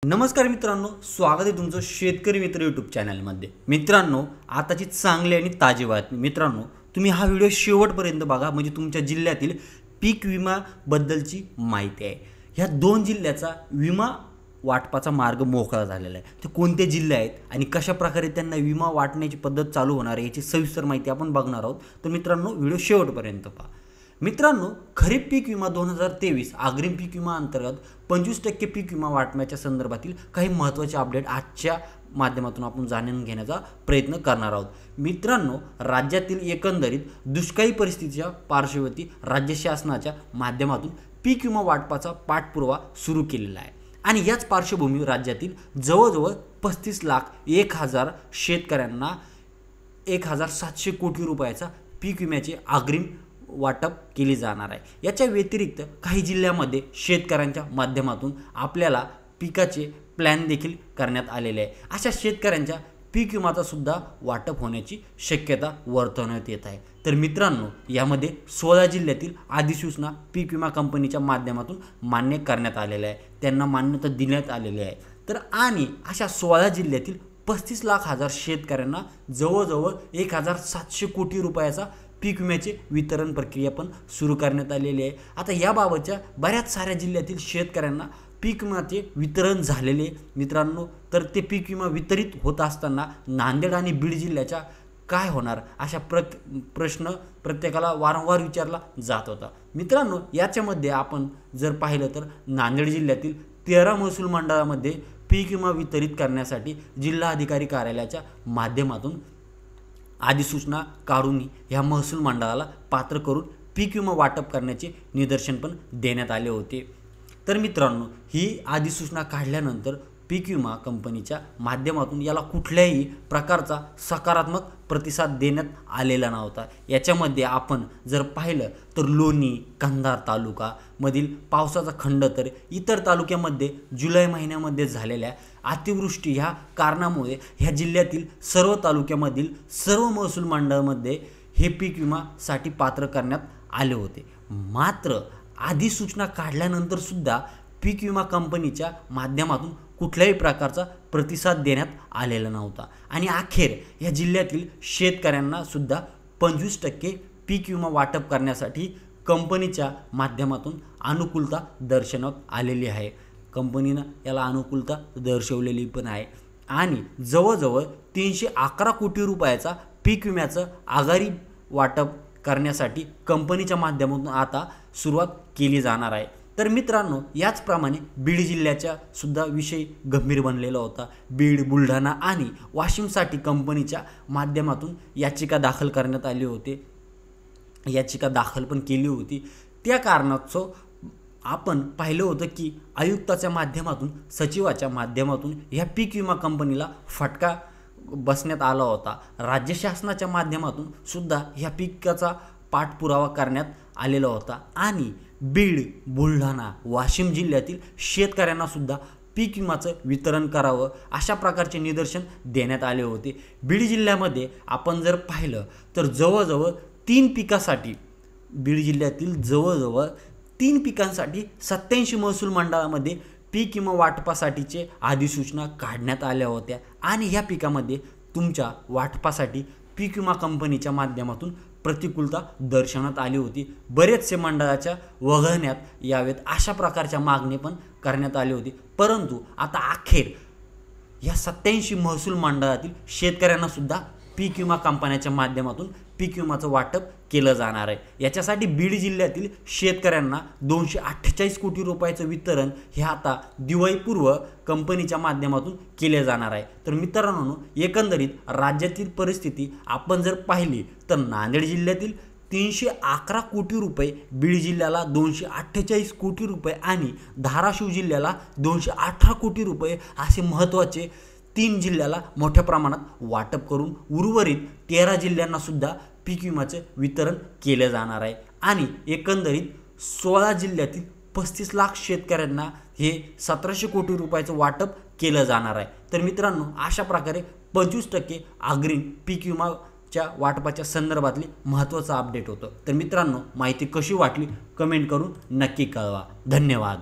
नमस्कार मित्रांनो, स्वागत आहे तुमचं शेतकरी मित्र यूट्यूब चॅनलमध्ये। मित्रांनो, आताची चांगली आणि ताजी बातमी। मित्रांनो, तुम्ही हा व्हिडिओ शेवटपर्यंत बघा, म्हणजे तुमच्या जिल्ह्यातील पीक विमा बद्दलची माहिती आहे। ह्या दोन जिल्ह्याचा विमा वाटपाचा मार्ग मोकळा झालेला आहे। ते कोणते जिल्हे आहेत आणि कशा प्रकारे त्यांना विमा वाटण्याची पद्धत चालू होणार आहे याची सविस्तर माहिती आपण बघणार आहोत। तर मित्रांनो, व्हिडिओ शेवटपर्यंत पहा। मित्रांनो, खरीप पीक विमा 2023 अग्रिम पीक विमा अंतर्गत 25% पीक विमा वाटण्याच्या संदर्भातील काही महत्त्वाचे अपडेट आजच्या माध्यमातून आपण जाणून घेण्याचा प्रयत्न करणार आहोत। मित्रांनो, राज्यातील एकंदरीत दुष्काळी परिस्थितीच्या पार्श्वभूमी राज्य शासनाच्या माध्यमातून पीक विमा वाटपाचा पाठपुरावा सुरू केलेला आहे आणि याच पार्श्वभूमीवर राज्यातील जवळजवळ 35,01,000 शेतकऱ्यांना 1,700 कोटी रुपयाचा पीक विम्याचे अग्रिम वाटप केली जाणार आहे। याच्या व्यतिरिक्त काही जिल्ह्यांमध्ये शेतकऱ्यांच्या माध्यमातून आपल्याला पिकाचे प्लॅन देखील करण्यात आलेले आहे। अशा शेतकऱ्यांच्या पीक विमाचा सुद्धा वाटप होण्याची शक्यता वर्तवण्यात येत आहे। तर मित्रांनो, यामध्ये 16 जिल्ह्यातील अधिसूचना पीक विमा कंपनीच्या माध्यमातून मान्य करण्यात आलेल्या आहे, त्यांना मान्यता देण्यात आलेली आहे। तर आणि अशा 16 जिल्ह्यातील 35,00,000 शेतकऱ्यांना जवळजवळ 1,700 कोटी रुपयाचा पीक विम्याचे वितरण प्रक्रिया पण सुरू करण्यात आलेली आहे। आता याबाबतच्या बऱ्याच साऱ्या जिल्ह्यातील शेतकऱ्यांना पीक विम्याचे वितरण झालेले मित्रांनो, तर ते पीक विमा वितरित होत असताना नांदेड आणि बीड जिल्ह्याच्या काय होणार अशा प्रश्न प्रत्येकाला वारंवार विचारला जात होता। मित्रांनो, याच्यामध्ये आपण जर पाहिलं तर नांदेड जिल्ह्यातील 13 महसूल मंडळामध्ये पीक विमा वितरित करण्यासाठी जिल्हा अधिकारी कार्यालयाच्या माध्यमातून अधिसूचना काढून ह्या महसूल मंडळाला पात्र करून पीक विमा वाटप करण्याचे निदर्शन पण देण्यात आले होते। तर मित्रांनो, ही अधिसूचना काढल्यानंतर पीक विमा कंपनीच्या माध्यमातून याला कुठल्याही प्रकारचा सकारात्मक प्रतिसाद देण्यात आलेला नव्हता। याच्यामध्ये आपण जर पाहिलं तर लोणी, कंधार तालुकामधील पावसाचा खंड, तर इतर तालुक्यामध्ये जुलै महिन्यामध्ये झालेल्या अतिवृष्टी ह्या कारणामुळे ह्या जिल्ह्यातील सर्व तालुक्यामधील सर्व महसूल मंडळामध्ये हे पीक विमासाठी पात्र करण्यात आले होते। मात्र अधिसूचना काढल्यानंतर सुद्धा पीक विमा कंपनीच्या माध्यमातून कुठल्याही प्रकारचा प्रतिसाद देण्यात आलेला नव्हता आणि अखेर या जिल्ह्यातील शेतकऱ्यांना सुद्धा 25% पीक विमा वाटप करण्यासाठी कंपनीच्या माध्यमातून अनुकूलता दर्शवण्यात आलेली आहे। कंपनीनं याला अनुकूलता दर्शवलेली पण आहे आणि जवळजवळ 311 कोटी रुपयाचा पीक विम्याचं आगारी वाटप करण्यासाठी कंपनीच्या माध्यमातून आता सुरुवात केली जाणार आहे। तर मित्रांनो, याचप्रमाणे बीड जिल्ह्याचा सुद्धा विषय गंभीर बनलेला होता। बीड, बुलढाणा आणि वाशिमसाठी कंपनीच्या माध्यमातून याचिका दाखल करण्यात आली होती, याचिका दाखल पण केली होती। त्या कारणाचं आपण पाहिलं होतं की आयुक्ताच्या माध्यमातून, सचिवाच्या माध्यमातून ह्या पीक विमा कंपनीला फटका बसण्यात आला होता। राज्य शासनाच्या माध्यमातून सुद्धा ह्या पिकाचा पाठपुरावा करण्यात आलेला होता आणि बीड, बुलढाणा, वाशिम जिल्ह्यातील शेतकऱ्यांना सुद्धा पीक विमाचं वितरण करावं अशा प्रकारचे निदर्शन देण्यात आले होते। बीड जिल्ह्यामध्ये आपण जर पाहिलं तर जवळजवळ 3 पिकासाठी, बीड जिल्ह्यातील जवळजवळ 3 पिकांसाठी 87 महसूल मंडळामध्ये पीक विमा वाटपासाठीचे अधिसूचना काढण्यात आल्या होत्या आणि ह्या पिकामध्ये तुमच्या वाटपासाठी पीक विमा कंपनीच्या माध्यमातून प्रतिकूलता दर्शवण्यात आली होती। बरेचसे मंडळाच्या वगळण्यात यावेत अशा प्रकारच्या मागणी पण करण्यात आली होती, परंतु आता अखेर या 87 महसूल मंडळातील शेतकऱ्यांना सुद्धा पीक विमा कंपन्याच्या माध्यमातून पीक विमाचं वाटप केलं जाणार आहे। याच्यासाठी बीड जिल्ह्यातील शेतकऱ्यांना 248 कोटी रुपयाचं वितरण हे आता दिवाळीपूर्व कंपनीच्या माध्यमातून केले जाणार आहे। तर मित्रांनो, एकंदरीत राज्यातील परिस्थिती आपण जर पाहिली तर नांदेड जिल्ह्यातील 311 कोटी रुपये, बीड जिल्ह्याला 248 कोटी रुपये आणि धाराशिव जिल्ह्याला 218 कोटी रुपये असे महत्त्वाचे 3 जिल्ह्याला मोठ्या प्रमाणात वाटप करून उर्वरित 13 जिल्ह्यांना सुद्धा पीक विम्याचे वितरण केले जाणार आहे आणि एकंदरीत 16 जिल्ह्यातील 35 लाख शेतकऱ्यांना हे 1700 कोटी रुपयाचं वाटप केलं जाणार आहे। तर मित्रांनो, अशा प्रकारे 25% अग्रिम पीक विमाच्या वाटपाच्या संदर्भातले महत्त्वाचं अपडेट होतं। तर मित्रांनो, माहिती कशी वाटली कमेंट करून नक्की कळवा। धन्यवाद।